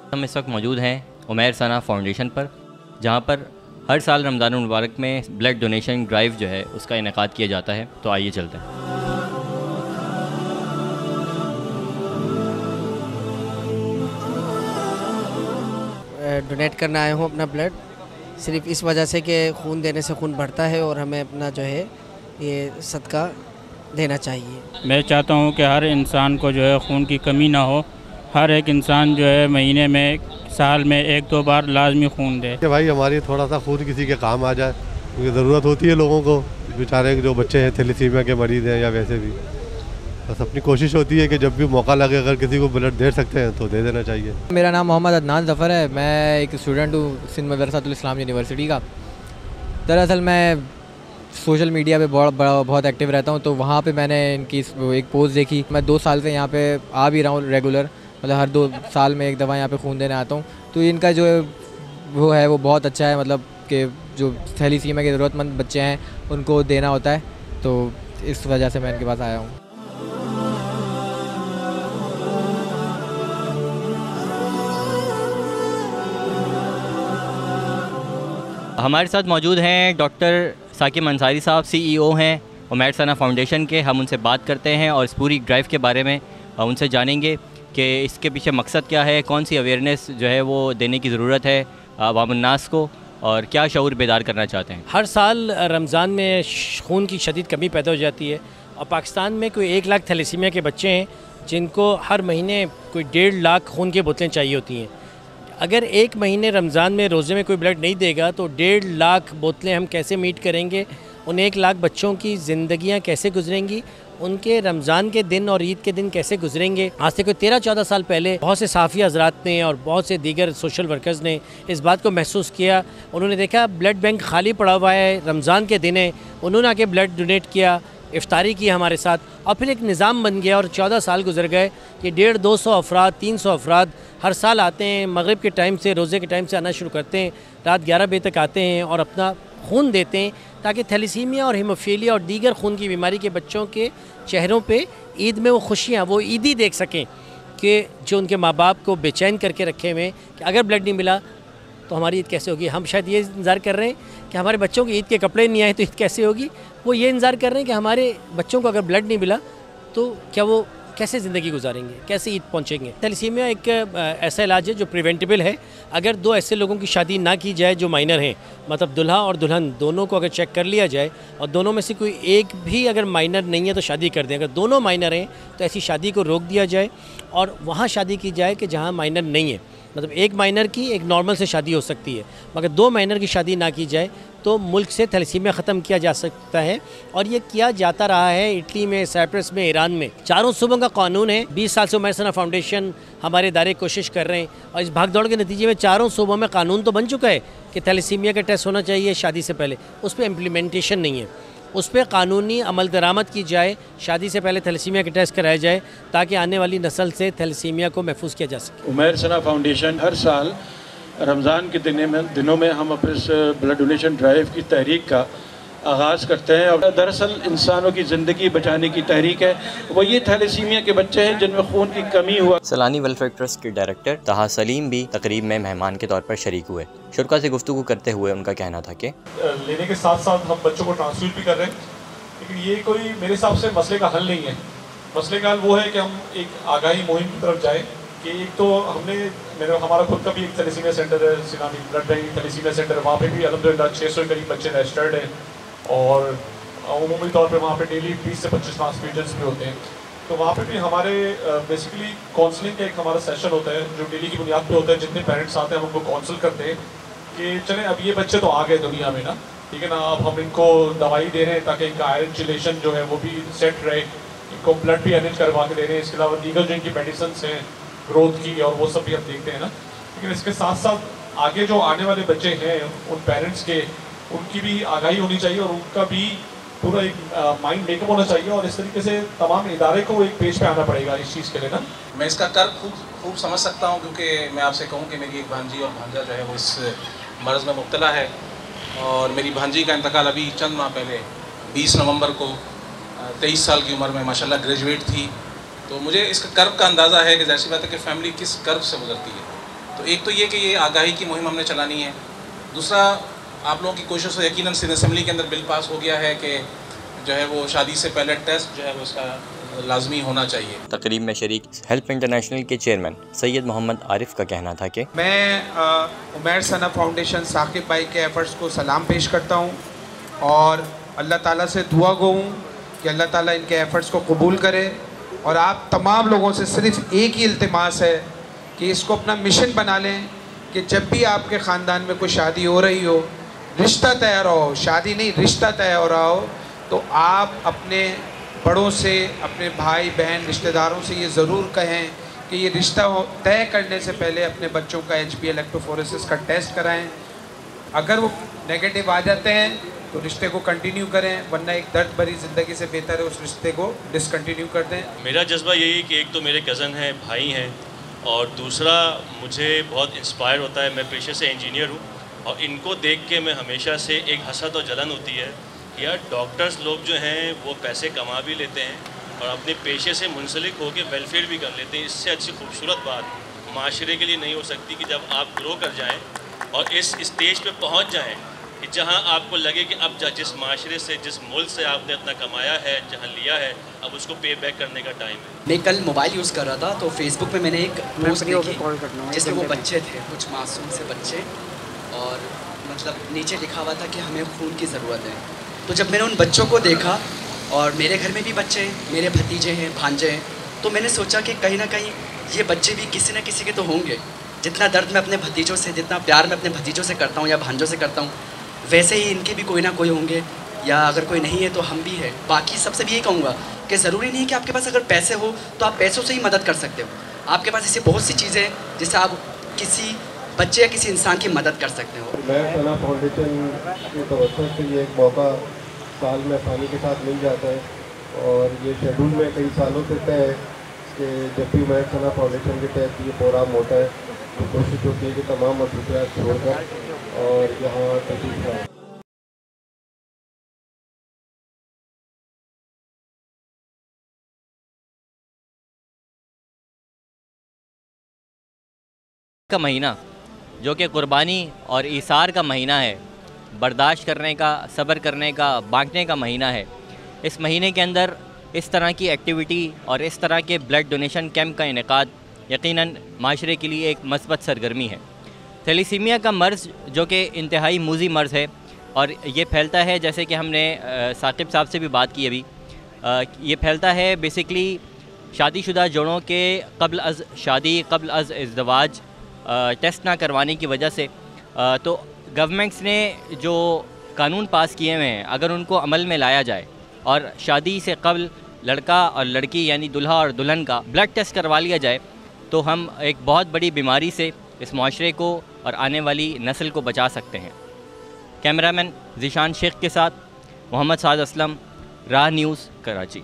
हम इस वक्त मौजूद हैं उमैर सना फाउंडेशन पर, जहां पर हर साल रमज़ान मुबारक में ब्लड डोनेशन ड्राइव जो है उसका इनेकाद किया जाता है। तो आइए चलते हैं। डोनेट करना आया हूँ अपना ब्लड, सिर्फ इस वजह से कि खून देने से खून बढ़ता है और हमें अपना जो है ये सदका देना चाहिए। मैं चाहता हूँ कि हर इंसान को जो है खून की कमी ना हो। हर एक इंसान जो है महीने में, साल में 1-2 बार लाजमी खून दे कि भाई हमारी थोड़ा सा खून किसी के काम आ जाए, क्योंकि ज़रूरत होती है लोगों को। बेचारे जो बच्चे हैं थैलेसीमिया के मरीज़ हैं या वैसे भी, बस अपनी कोशिश होती है कि जब भी मौका लगे अगर किसी को ब्लड दे सकते हैं तो दे देना चाहिए। मेरा नाम मोहम्मद अदनान ज़फ़र है। मैं एक स्टूडेंट हूँ सिंध मदरसातुल इस्लाम यूनिवर्सिटी का। दरअसल मैं सोशल मीडिया पे बहुत एक्टिव रहता हूँ, तो वहाँ पे मैंने इनकी एक पोस्ट देखी। मैं 2 साल से यहाँ पे आ भी रहा हूँ रेगुलर, मतलब हर 2 साल में एक दफ़ा यहाँ पे खून देने आता हूँ। तो इनका जो वो है वो बहुत अच्छा है, मतलब कि जो थैलेसीमिया के ज़रूरतमंद बच्चे हैं उनको देना होता है, तो इस वजह से मैं इनके पास आया हूँ। हमारे साथ मौजूद हैं डॉक्टर साकिब अंसारी साहब, CEO हैं उमैर सना फाउंडेशन के। हम उनसे बात करते हैं और इस पूरी ड्राइव के बारे में उनसे जानेंगे कि इसके पीछे मकसद क्या है, कौन सी अवेयरनेस जो है वो देने की ज़रूरत है अवामुन्नास को, और क्या शऊर बेदार करना चाहते हैं। हर साल रमज़ान में खून की शदीद कमी पैदा हो जाती है और पाकिस्तान में कोई 1 लाख थैलेसीमिया के बच्चे हैं जिनको हर महीने कोई 1.5 लाख खून की बोतलें चाहिए होती हैं। अगर एक महीने रमज़ान में रोज़े में कोई ब्लड नहीं देगा तो 1.5 लाख बोतलें हम कैसे मीट करेंगे? उन 1 लाख बच्चों की ज़िंदगियां कैसे गुजरेंगी? उनके रमज़ान के दिन और ईद के दिन कैसे गुजरेंगे? आज से कोई 13-14 साल पहले बहुत से साफ़ी हज़रात ने और बहुत से दीगर सोशल वर्कर्स ने इस बात को महसूस किया। उन्होंने देखा ब्लड बैंक खाली पड़ा हुआ है, रमज़ान के दिन है, उन्होंने आके ब्लड डोनेट किया, इफ्तारी की हमारे साथ, और फिर एक निज़ाम बन गया और 14 साल गुजर गए कि 150-200 अफराद, 300 अफराद हर साल आते हैं। मगरिब के टाइम से, रोज़े के टाइम से आना शुरू करते हैं, रात 11 बजे तक आते हैं और अपना खून देते हैं, ताकि थैलेसीमिया और हीमोफीलिया और दीगर खून की बीमारी के बच्चों के चेहरों पे ईद में वो खुशियाँ, वो ईदी देख सकें कि जो उनके माँ बाप को बेचैन करके रखे हुए कि अगर ब्लड नहीं मिला तो हमारी ईद कैसे होगी। हम शायद ये इंतज़ार कर रहे हैं कि हमारे बच्चों की ईद के कपड़े नहीं आए तो ईद कैसे होगी। वो ये इंतज़ार कर रहे हैं कि हमारे बच्चों को अगर ब्लड नहीं मिला तो क्या वो कैसे ज़िंदगी गुजारेंगे, कैसे ईद पहुँचेंगे। थैलेसीमिया एक ऐसा इलाज है जो प्रिवेंटेबल है। अगर 2 ऐसे लोगों की शादी ना की जाए जो माइनर हैं, मतलब दुल्हा और दुल्हन दोनों को अगर चेक कर लिया जाए और दोनों में से कोई एक भी अगर माइनर नहीं है तो शादी कर दें। अगर दोनों माइनर हैं तो ऐसी शादी को रोक दिया जाए और वहाँ शादी की जाए कि जहाँ माइनर नहीं है। मतलब एक माइनर की एक नॉर्मल से शादी हो सकती है, मगर 2 माइनर की शादी ना की जाए तो मुल्क से थैलेसीमिया ख़त्म किया जा सकता है। और ये किया जाता रहा है इटली में, साइप्रस में, ईरान में। 4 सूबों का कानून है। 20 साल से उमैर सना फाउंडेशन हमारे इदारे कोशिश कर रहे हैं और इस भागदौड़ के नतीजे में 4 सूबों में कानून तो बन चुका है कि थैलेसीमिया का टेस्ट होना चाहिए शादी से पहले। उस पर इम्प्लीमेंटेशन नहीं है, उस पर कानूनी अमल दरामद की जाए, शादी से पहले थैलेसीमिया के टेस्ट कराया जाए ताकि आने वाली नस्ल से थैलेसीमिया को महफूज किया जा सके। उमैर सना फाउंडेशन हर साल रमज़ान के दिनों में हम अपने इस ब्लड डोनेशन ड्राइव की तहरीक का आगाज़ करते हैं। और दरअसल इंसानों की ज़िंदगी बचाने की तहरीक है। वो ये थैलेसीमिया के बच्चे हैं जिनमें खून की कमी हुआ। सलानी वेलफेयर ट्रस्ट के डायरेक्टर तहा सलीम भी तकरीब में मेहमान के तौर पर शरीक हुए। शुरा से गुफ्तगू करते हुए उनका कहना था कि लेने के साथ साथ हम बच्चों को ट्रांसफ्यूज भी कर रहे हैं, लेकिन ये कोई मेरे हिसाब से मसले का हल नहीं है। मसले का हल वो है कि हम एक आगाही मुहिम की तरफ जाएँ कि एक तो हमारा खुद का भी एक थैलेसीमिया सेंटर है, सिनानी ब्लड बैंक थैलेसीमिया सेंटर। वहाँ पे भी अल्हम्दुलिल्लाह 600 के करीब बच्चे रजिस्टर्ड हैं और उमूमी तौर पे वहाँ पे डेली 20 से 25 ट्रांसफ्यूजन्स भी होते हैं। तो वहाँ पे भी हमारे बेसिकली काउंसलिंग का एक हमारा सेशन होता है जो डेली की बुनियाद पे होता है। जितने पेरेंट्स आते हैं हम उनको काउंसिल करते हैं कि चलें अब ये बच्चे तो आ गए दुनिया में ना, ठीक है ना, अब हम इनको दवाई दे रहे हैं ताकि इनका आयरन चिलेशन जो है वो भी सेट रहे, इनको ब्लड भी अरेंज करवा के दे रहे हैं। इसके अलावा दीगर जो इनकी मेडिसिन हैं ग्रोथ की और वो सब भी हम देखते हैं ना। लेकिन इसके साथ साथ आगे जो आने वाले बच्चे हैं उन पेरेंट्स के, उनकी भी आगाही होनी चाहिए और उनका भी पूरा एक माइंड मेकअप होना चाहिए और इस तरीके से तमाम इदारे को एक पेज पे आना पड़ेगा इस चीज़ के लिए ना। मैं इसका कर्ब खूब समझ सकता हूँ, क्योंकि मैं आपसे कहूँ कि मेरी एक भांजी और भांजा जो है वो इस मर्ज़ में मुब्तला है और मेरी भांजी का इंतकाल अभी चंद माह पहले 20 नवंबर को 23 साल की उम्र में माशाल्लाह ग्रेजुएट थी। तो मुझे इसका कर्ब का अंदाज़ा है कि जैसी बात है कि फ़ैमिली किस कर्ब से गुजरती है। तो एक तो ये कि ये आगाही की मुहिम हमने चलानी है। दूसरा, आप लोगों की कोशिश से यकीनन सिंध असम्बली के अंदर बिल पास हो गया है कि जो है वो शादी से पहले टेस्ट जो है वो उसका लाजमी होना चाहिए। तकरीब में शरीक हेल्प इंटरनेशनल के चेयरमैन सैयद मोहम्मद आरिफ का कहना था कि मैं उमैर सना फाउंडेशन साकिब भाई के एफ़र्ट्स को सलाम पेश करता हूँ और अल्लाह ताला से दुआ गो हूँ कि अल्लाह ताला इनके एफ़र्ट्स को कबूल करे। और आप तमाम लोगों से सिर्फ एक ही इल्तिमास है कि इसको अपना मिशन बना लें कि जब भी आपके ख़ानदान में कोई शादी हो रही हो, रिश्ता तय हो, शादी नहीं रिश्ता तय हो रहा हो, तो आप अपने बड़ों से, अपने भाई बहन रिश्तेदारों से ये ज़रूर कहें कि ये रिश्ता तय करने से पहले अपने बच्चों का HB इलेक्ट्रोफोरेसिस का टेस्ट कराएं। अगर वो नेगेटिव आ जाते हैं तो रिश्ते को कंटिन्यू करें, वरना एक दर्द भरी ज़िंदगी से बेहतर है उस रिश्ते को डिसकंटिन्यू कर दें। मेरा जज्बा यही कि एक तो मेरे कज़न हैं, भाई हैं, और दूसरा मुझे बहुत इंस्पायर होता है। मैं पेशे से इंजीनियर हूँ और इनको देख के मैं हमेशा से एक हसरत और जलन होती है यार, डॉक्टर्स लोग जो हैं वो पैसे कमा भी लेते हैं और अपने पेशे से मुंसलिक होकर वेलफेयर भी कर लेते हैं। इससे अच्छी खूबसूरत बात माशरे के लिए नहीं हो सकती कि जब आप ग्रो कर जाएं और इस स्टेज पे पहुंच जाएं कि जहां आपको लगे कि अब जिस माशरे से, जिस मुल्क से आपने इतना कमाया है, जहां लिया है, अब उसको पे बैक करने का टाइम है। मैं कल मोबाइल यूज़ कर रहा था तो फेसबुक पे मैंने एक पोस्ट देखी जिसमें वो बच्चे थे, कुछ मासूम से बच्चे, और मतलब नीचे लिखा हुआ था कि हमें खून की ज़रूरत है। तो जब मैंने उन बच्चों को देखा, और मेरे घर में भी बच्चे हैं, मेरे भतीजे हैं, भांजे हैं, तो मैंने सोचा कि कहीं ना कहीं ये बच्चे भी किसी न किसी के तो होंगे। जितना दर्द मैं अपने भतीजों से, जितना प्यार मैं अपने भतीजों से करता हूँ या भांजों से करता हूँ, वैसे ही इनके भी कोई ना कोई होंगे, या अगर कोई नहीं है तो हम भी हैं। बाकी सबसे भी यही कहूँगा कि ज़रूरी नहीं है कि आपके पास अगर पैसे हो तो आप पैसों से ही मदद कर सकते हो। आपके पास ऐसी बहुत सी चीज़ें हैं जिससे आप किसी बच्चे या किसी इंसान की मदद कर सकते हो। उमैर सना फाउंडेशन की तवज्जो से ये एक मौका साल में आसानी के साथ मिल जाता है, और ये शेड्यूल में कई सालों से तय है कि जब भी उमैर सना फाउंडेशन के तहत ये प्रोग्राम होता है तो कोशिश होती है कि तमाम मसरूफियात छोड़कर और यहाँ तशरीफ़ लाएं। का महीना जो कि कुर्बानी और ईसार का महीना है, बर्दाश्त करने का, सब्र करने का, बांटने का महीना है। इस महीने के अंदर इस तरह की एक्टिविटी और इस तरह के ब्लड डोनेशन कैंप का इनेकाद यकीनन माशरे के लिए एक मस्बत सरगर्मी है। थैलीसीमिया का मर्ज़ जो कि इंतहाई मूजी मर्ज़ है और ये फैलता है, जैसे कि हमने साकिब साहब से भी बात की अभी, ये फैलता है बेसिकली शादीशुदा जोड़ों के कब्ल अज़ शादी, कब्ल अज़ इज़्दवाज टेस्ट ना करवाने की वजह से। तो गवर्नमेंट्स ने जो कानून पास किए हुए हैं, अगर उनको अमल में लाया जाए और शादी से कब्ल लड़का और लड़की यानी दूल्हा और दुल्हन का ब्लड टेस्ट करवा लिया जाए, तो हम एक बहुत बड़ी बीमारी से इस माशरे को और आने वाली नस्ल को बचा सकते हैं। कैमरामैन ज़ीशान शेख के साथ मोहम्मद साद असलम, राह न्यूज़, कराची।